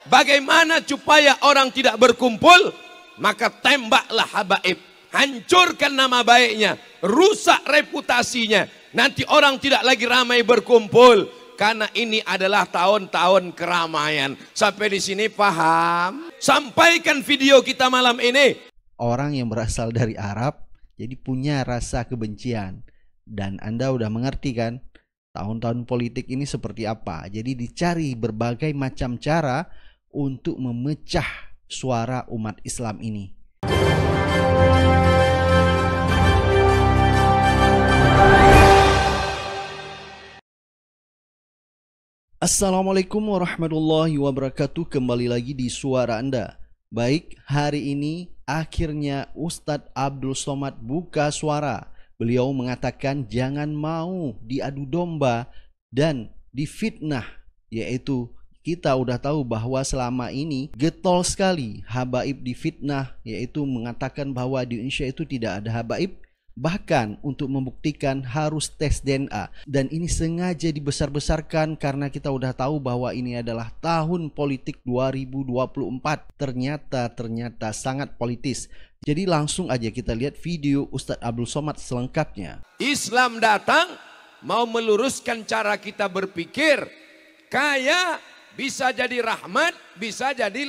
Bagaimana supaya orang tidak berkumpul? Maka tembaklah habaib, hancurkan nama baiknya, rusak reputasinya. Nanti orang tidak lagi ramai berkumpul, karena ini adalah tahun-tahun keramaian. Sampai di sini paham? Sampaikan video kita malam ini. Orang yang berasal dari Arab jadi punya rasa kebencian. Dan Anda udah mengerti kan tahun-tahun politik ini seperti apa. Jadi dicari berbagai macam cara untuk memecah suara umat Islam ini. Assalamualaikum warahmatullahi wabarakatuh. Kembali lagi di suara Anda. Baik, hari ini akhirnya Ustadz Abdul Somad buka suara. Beliau mengatakan jangan mau diadu domba dan difitnah, yaitu kita udah tahu bahwa selama ini getol sekali habaib difitnah, yaitu mengatakan bahwa di Indonesia itu tidak ada habaib. Bahkan untuk membuktikan harus tes DNA. Dan ini sengaja dibesar-besarkan karena kita udah tahu bahwa ini adalah tahun politik 2024. Ternyata sangat politis. Jadi langsung aja kita lihat video Ustadz Abdul Somad selengkapnya. Islam datang mau meluruskan cara kita berpikir. Kaya bisa jadi rahmat, bisa jadi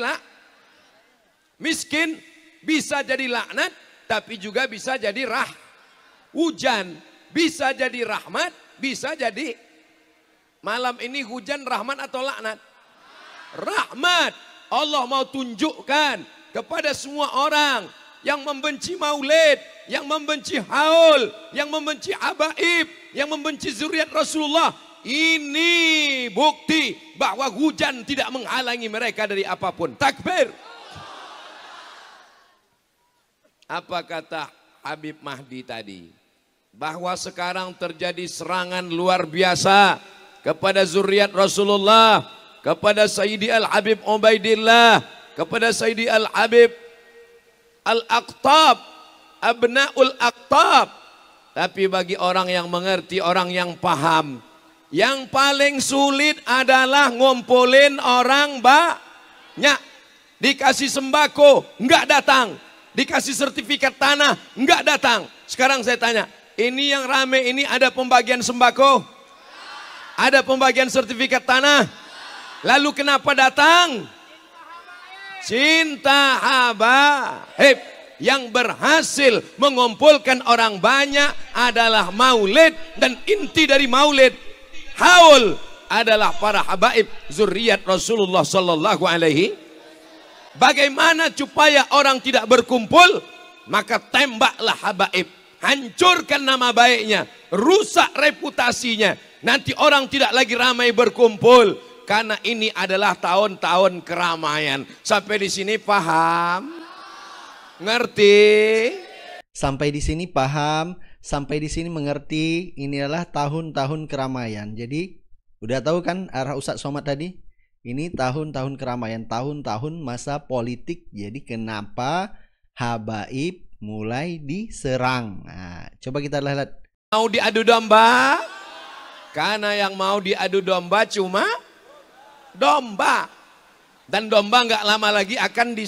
miskin, bisa jadi laknat, tapi juga bisa jadi hujan bisa jadi rahmat, bisa jadi malam ini hujan rahmat atau laknat? Rahmat. Allah mau tunjukkan kepada semua orang yang membenci maulid, yang membenci haul, yang membenci habaib, yang membenci zuriat Rasulullah. Ini bukti bahwa hujan tidak menghalangi mereka dari apapun. Takbir. Apa kata Habib Mahdi tadi? Bahwa sekarang terjadi serangan luar biasa kepada zuriat Rasulullah, kepada Sayyidi Al-Habib Ubaidillah, kepada Sayyidi Al-Habib Al-Aqtab, Abna'ul Aqtab. Tapi bagi orang yang mengerti, orang yang paham, yang paling sulit adalah ngumpulin orang banyak. Dikasih sembako, enggak datang. Dikasih sertifikat tanah, enggak datang. Sekarang saya tanya, ini yang rame ini ada pembagian sembako? Ada pembagian sertifikat tanah? Lalu kenapa datang? Cinta habaib. Yang berhasil mengumpulkan orang banyak adalah maulid. Dan inti dari maulid, haul, adalah para habaib zuriat Rasulullah sallallahu alaihi. Bagaimana supaya orang tidak berkumpul? Maka tembaklah habaib, hancurkan nama baiknya, rusak reputasinya. Nanti orang tidak lagi ramai berkumpul, karena ini adalah tahun-tahun keramaian. Sampai di sini paham? Ngerti? Sampai di sini paham, sampai di sini mengerti. Ini adalah tahun-tahun keramaian. Jadi udah tahu kan arah Ustadz Somad tadi? Ini tahun-tahun keramaian, tahun-tahun masa politik. Jadi kenapa habaib mulai diserang? Nah, coba kita lihat. Mau diadu domba? Karena yang mau diadu domba cuma domba. Dan domba nggak lama lagi akan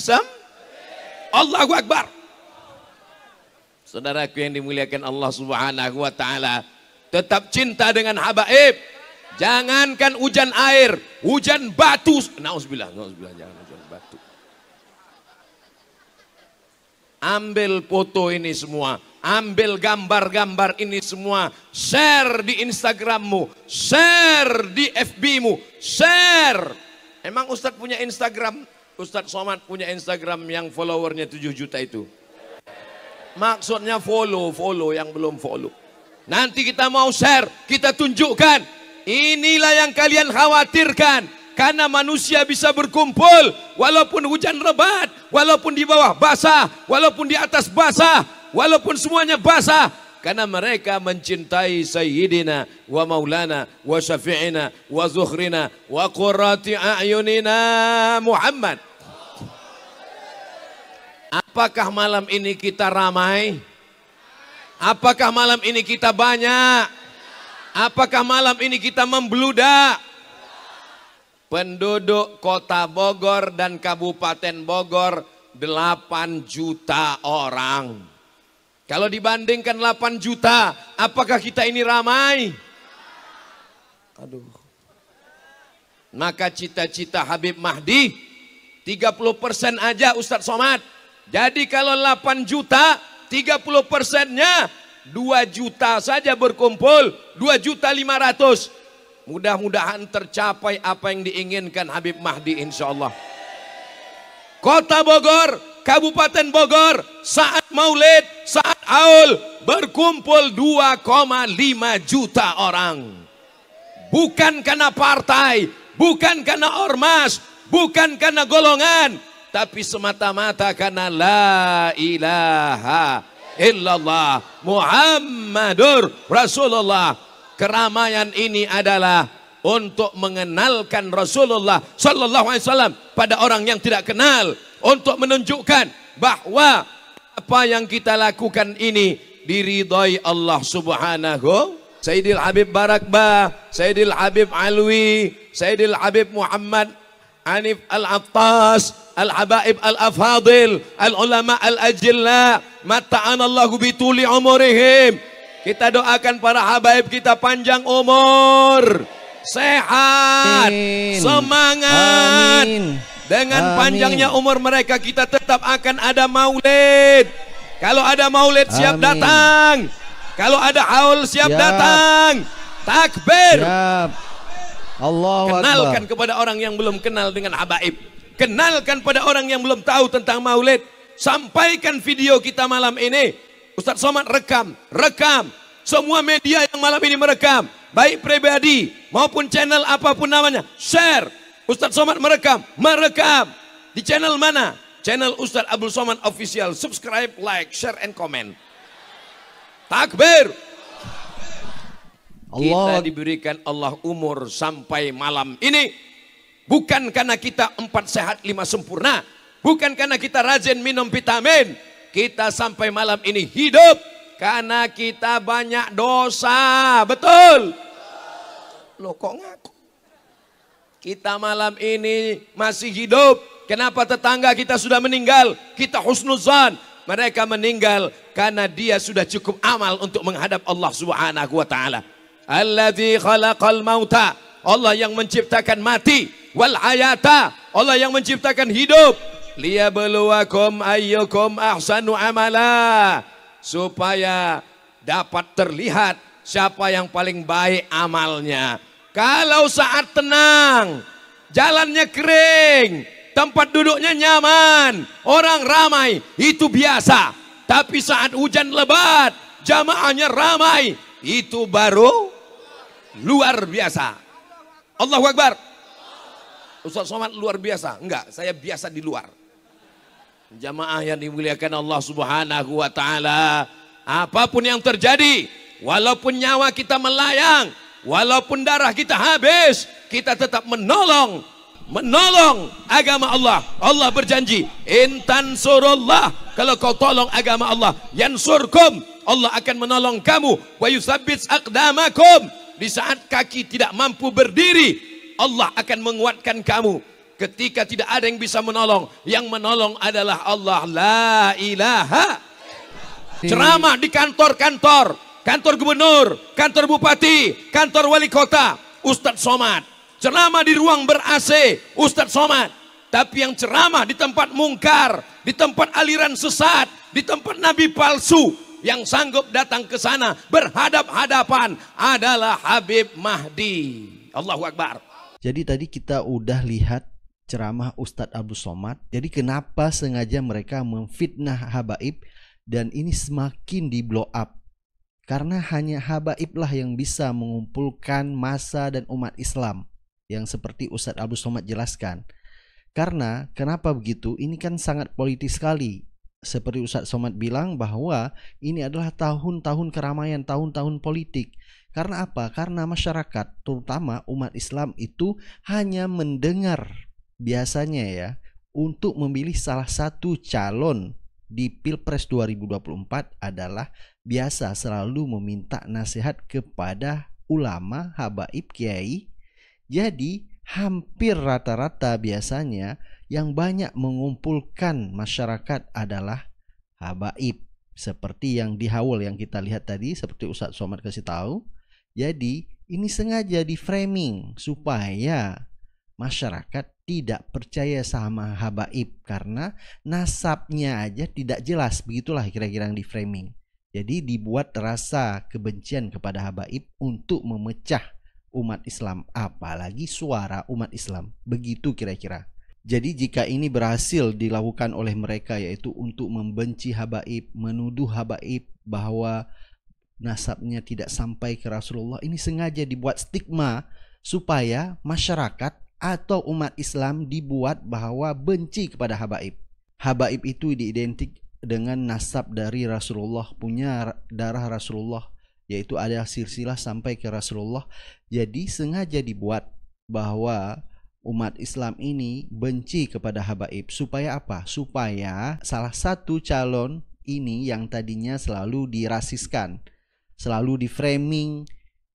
Allahu Akbar. Saudaraku yang dimuliakan Allah Subhanahu wa taala, tetap cinta dengan habaib. Jangankan hujan air, hujan batu. Nauzubillah, jangan hujan batu. Ambil foto ini semua, ambil gambar-gambar ini semua, share di Instagrammu, share di FB-mu, share. Emang Ustadz punya Instagram? Ustadz Somad punya Instagram yang followernya 7 juta itu. Maksudnya follow yang belum follow. Nanti kita mau share, kita tunjukkan. Inilah yang kalian khawatirkan. Karena manusia bisa berkumpul walaupun hujan lebat, walaupun di bawah basah, walaupun di atas basah, walaupun semuanya basah. Karena mereka mencintai Sayyidina wa Maulana wa Syafi'ina wa Zuhrina wa Qurrati A'yunina Muhammad. Apakah malam ini kita ramai? Apakah malam ini kita banyak? Apakah malam ini kita membludak? Penduduk kota Bogor dan Kabupaten Bogor 8 juta orang. Kalau dibandingkan 8 juta, apakah kita ini ramai? Aduh. Maka cita-cita Habib Mahdi 30% aja Ustadz Somad. Jadi kalau 8 juta, 30%-nya 2 juta saja berkumpul, 2.500.000. Mudah-mudahan tercapai apa yang diinginkan Habib Mahdi insya Allah. Kota Bogor, Kabupaten Bogor, saat maulid, saat haul, berkumpul 2,5 juta orang. Bukan karena partai, bukan karena ormas, bukan karena golongan, tapi semata-mata karena la ilaha illallah Muhammadur Rasulullah. Keramaian ini adalah untuk mengenalkan Rasulullah Sallallahu Alaihi Wasallam pada orang yang tidak kenal, untuk menunjukkan bahwa apa yang kita lakukan ini diridhai Allah Subhanahu. Sayyidil Habib Barakbah, Sayyidil Habib Alwi, Sayyidil Habib Muhammad Hanif Al-Attas, Al-Habaib Al-Afadil, Al-Ulama Al-Ajilla, mata'anallahu bituli umurihim. Kita doakan para habaib kita panjang umur, sehat, semangat. Dengan panjangnya umur mereka kita tetap akan ada maulid. Kalau ada maulid siap datang. Kalau ada haul siap datang. Takbir. Kenalkan kepada orang yang belum kenal dengan habaib. Kenalkan pada orang yang belum tahu tentang maulid. Sampaikan video kita malam ini. Ustadz Somad rekam. Semua media yang malam ini merekam. Baik pribadi maupun channel apapun namanya. Share. Ustadz Somad merekam. Di channel mana? Channel Ustadz Abdul Somad Official. Subscribe, like, share, and comment. Takbir. Kita diberikan Allah umur sampai malam ini. Bukan karena kita 4 sehat 5 sempurna. Bukan karena kita rajin minum vitamin. Kita sampai malam ini hidup karena kita banyak dosa. Betul? Loh kok ngaku? Kita malam ini masih hidup. Kenapa tetangga kita sudah meninggal? Kita husnuzan. Mereka meninggal karena dia sudah cukup amal untuk menghadap Allah Subhanahu wa taala. Alladzi khalaqal mauta. Allah yang menciptakan mati, wal hayata. Allah yang menciptakan hidup. Liyabluwakum ayyukum ahsanu amala, supaya dapat terlihat siapa yang paling baik amalnya. Kalau saat tenang, jalannya kering, tempat duduknya nyaman, orang ramai, itu biasa. Tapi saat hujan lebat, jamaahnya ramai, itu baru luar biasa. Allahu Akbar. Ustaz Somad luar biasa? Enggak, saya biasa di luar. Jamaah yang dimuliakan Allah Subhanahu wa taala, apapun yang terjadi, walaupun nyawa kita melayang, walaupun darah kita habis, kita tetap menolong agama Allah. Allah berjanji, "In tansurullah", kalau kau tolong agama Allah, yansurkum, Allah akan menolong kamu. Wa yusabbits aqdamakum, di saat kaki tidak mampu berdiri, Allah akan menguatkan kamu. Ketika tidak ada yang bisa menolong, yang menolong adalah Allah. La ilaha. Ceramah di kantor-kantor, kantor gubernur, kantor bupati, kantor wali kota, Ustadz Somad. Ceramah di ruang ber-AC, Ustadz Somad. Tapi yang ceramah di tempat mungkar, di tempat aliran sesat, di tempat nabi palsu, yang sanggup datang ke sana berhadap-hadapan adalah Habib Mahdi. Allahu Akbar. Jadi tadi kita udah lihat ceramah Ustadz Abdul Somad. Jadi kenapa sengaja mereka memfitnah habaib dan ini semakin di blow up? Karena hanya habaib lah yang bisa mengumpulkan massa dan umat Islam, yang seperti Ustadz Abdul Somad jelaskan. Karena kenapa begitu? Ini kan sangat politis sekali. Seperti Ustadz Somad bilang bahwa ini adalah tahun-tahun keramaian, tahun-tahun politik. Karena apa? Karena masyarakat, terutama umat Islam itu hanya mendengar biasanya ya, untuk memilih salah satu calon di Pilpres 2024 adalah biasa selalu meminta nasihat kepada ulama, habaib, kiai. Jadi hampir rata-rata biasanya yang banyak mengumpulkan masyarakat adalah habaib. Seperti yang di Haul yang kita lihat tadi, seperti Ustadz Somad kasih tahu. Jadi ini sengaja di framing supaya masyarakat tidak percaya sama habaib karena nasabnya aja tidak jelas. Begitulah kira-kira yang di framing. Jadi dibuat rasa kebencian kepada habaib untuk memecah umat Islam, apalagi suara umat Islam. Begitu kira-kira. Jadi jika ini berhasil dilakukan oleh mereka, yaitu untuk membenci habaib, menuduh habaib bahwa nasabnya tidak sampai ke Rasulullah, ini sengaja dibuat stigma supaya masyarakat atau umat Islam dibuat bahwa benci kepada habaib. Habaib itu diidentik dengan nasab dari Rasulullah, punya darah Rasulullah, yaitu ada silsilah sampai ke Rasulullah. Jadi sengaja dibuat bahwa umat Islam ini benci kepada habaib. Supaya apa? Supaya salah satu calon ini yang tadinya selalu dirasiskan, selalu di framing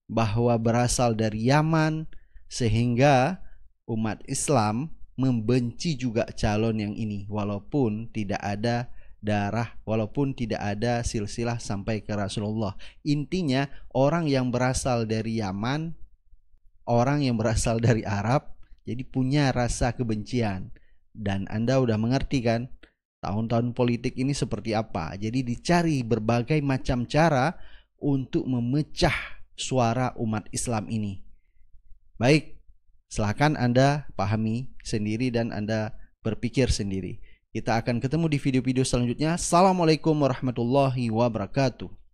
bahwa berasal dari Yaman, sehingga umat Islam membenci juga calon yang ini, walaupun tidak ada darah, walaupun tidak ada silsilah sampai ke Rasulullah. Intinya orang yang berasal dari Yaman, orang yang berasal dari Arab, jadi punya rasa kebencian. Dan Anda udah mengerti kan tahun-tahun politik ini seperti apa. Jadi dicari berbagai macam cara untuk memecah suara umat Islam ini. Baik, silakan Anda pahami sendiri dan Anda berpikir sendiri. Kita akan ketemu di video-video selanjutnya. Assalamualaikum warahmatullahi wabarakatuh.